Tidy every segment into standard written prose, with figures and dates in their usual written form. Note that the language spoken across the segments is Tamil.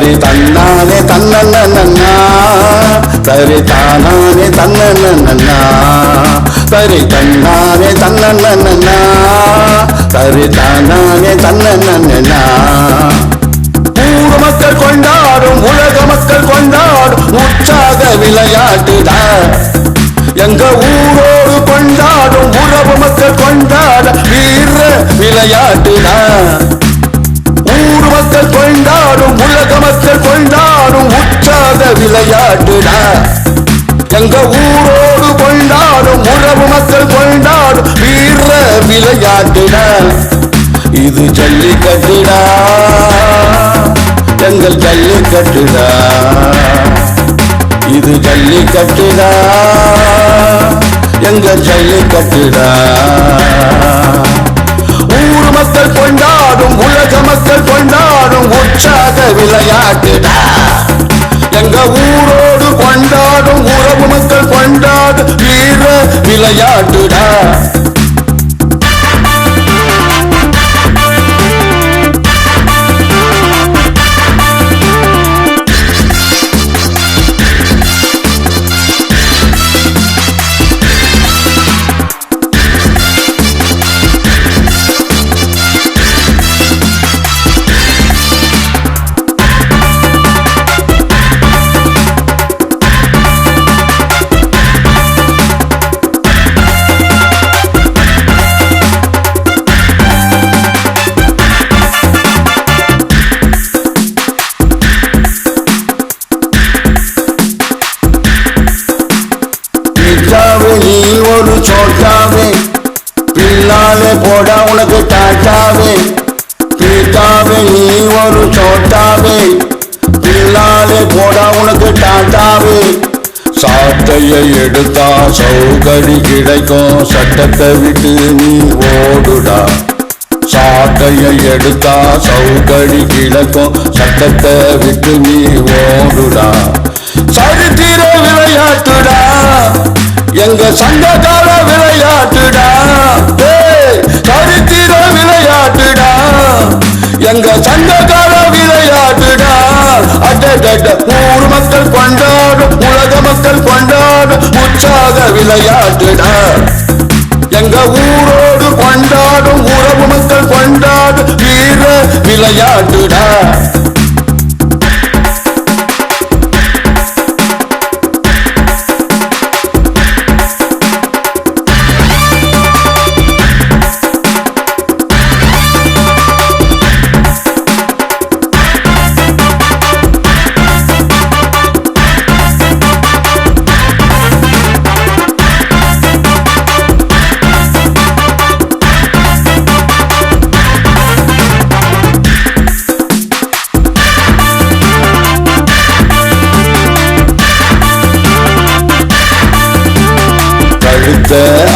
தரி தன்னானே தன்னன்னா தரி தானானே தன்னன்னா தரி தன்னானே தன்னன்னா தரி தானானே தன்னன்னா ஊர் மக்கள் கொண்டாடும் உலக மக்கள் கொண்டாடும் உற்சாக விளையாட்டுடா எங்க ஊரோடு கொண்டாடும் உறவு மக்கள் கொண்டாட வீர விளையாட்டுடா ஊர் மக்கள் கொண்டாடும் உலக மக்கள் கொண்டாடும் உற்சாக விளையாட்டுடா எங்க ஊரோடு கொண்டாடும் உறவு மக்கள் கொண்டாடும் வீர விளையாட்டுடா இது ஜல்லிக்கட்டுடா எங்கள் ஜல்லிக்கட்டுடா இது ஜல்லிக்கட்டுடா எங்கள் ஜல்லிக்கட்டுடா ஊர் மக்கள் கொண்டாடும் உலக மக்கள் கொண்டாடும் உற்சாக விளையாட்டுடா எங்க ஊரோடு கொண்டாடும் உறவு மக்கள் கொண்டாடும் வீர விளையாட்டுடா நீ ஒரு சோட்டாவே பின்னாலே போட உனக்கு டாட்டாவே பீட்டாவே நீ ஒரு சோட்டாவே பின்னாலே போட உனக்கு டாட்டாவே சாட்டையை எடுத்தா சௌகரி கிடைக்கும் சட்டத்தை விட்டு நீ ஓடுடா சாட்டையை எடுத்தா சௌகரி கிடைக்கும் சட்டத்தை விட்டு நீ ஓடுடா சரித்திர விளையாட்டுடா எங்க சங்ககால விளையாட்டுடா சரித்திர விளையாட்டுடா எங்க சங்ககால விளையாட்டுடா அடடட ஊர் மக்கள் கொண்டாடும் உலக மக்கள் கொண்டாடும் உற்சாக விளையாட்டுடா எங்க ஊரோடு கொண்டாடும் உறவு மக்கள் கொண்டாடும் வீர விளையாட்டுடா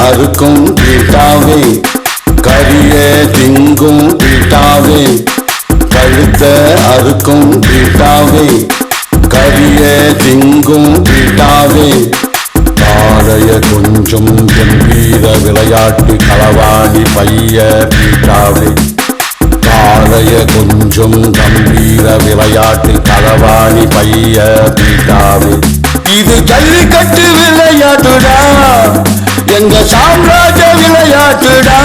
அறுக்கும் பீட்டாவே கரிய திங்கும் பீட்டாவே கழுத்த அறுக்கும் பீட்டாவே கரிய திங்கும் பீட்டாவே காளைய கொஞ்சம் கம்பீர விளையாட்டு களவாடி பைய பீட்டாவே காளைய கொஞ்சம் கம்பீர விளையாட்டு களவாடி பைய பீட்டாவே இது ஜல்லிக்கட்டு விளையாட்டுடா எங்க சாம்ராஜ்ய விளையாட்டுடா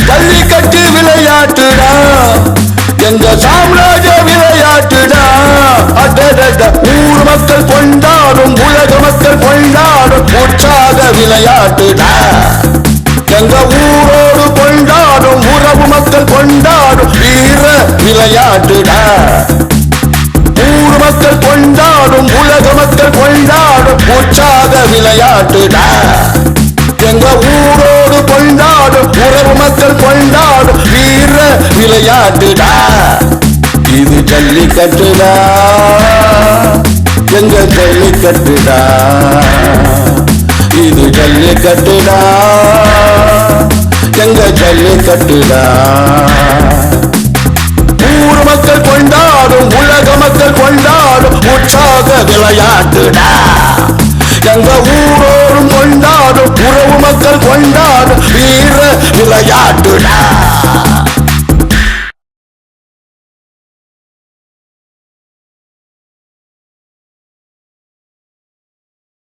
ஜல்லிக்கட்டு விளையாட்டுடா எங்க சாம்ராஜ்ய விளையாட்டுடா அடடட ஊர் மக்கள் கொண்டாடும் உலக மக்கள் கொண்டாடும் உற்சாக விளையாட்டுடா எங்க ஊரோடு கொண்டாடும் உறவு மக்கள் கொண்டாடும் வீர விளையாட்டுடா ஊர் மக்கள் கொண்டாடும் உலக மக்கள் கொண்டாடும் உற்சாக விளையாட்டுடா எங்க ஊரோடு கொண்டாடும் உறவு மக்கள் கொண்டாடும் வீர விளையாட்டுடா இது ஜல்லிக்கட்டுடா எங்க ஜல்லிக்கட்டுடா இது ஜல்லிக்கட்டுடா எங்க ஜல்லிக்கட்டுடா ஊர் மக்கள் கொண்டாடும் உலக மக்கள் கொண்டாடும் உற்சாக விளையாட்டுடா எங்க ஊரோடும் கொண்டாடும் உறவு மக்கள் கொண்டாடும் வீர விளையாட்டுடா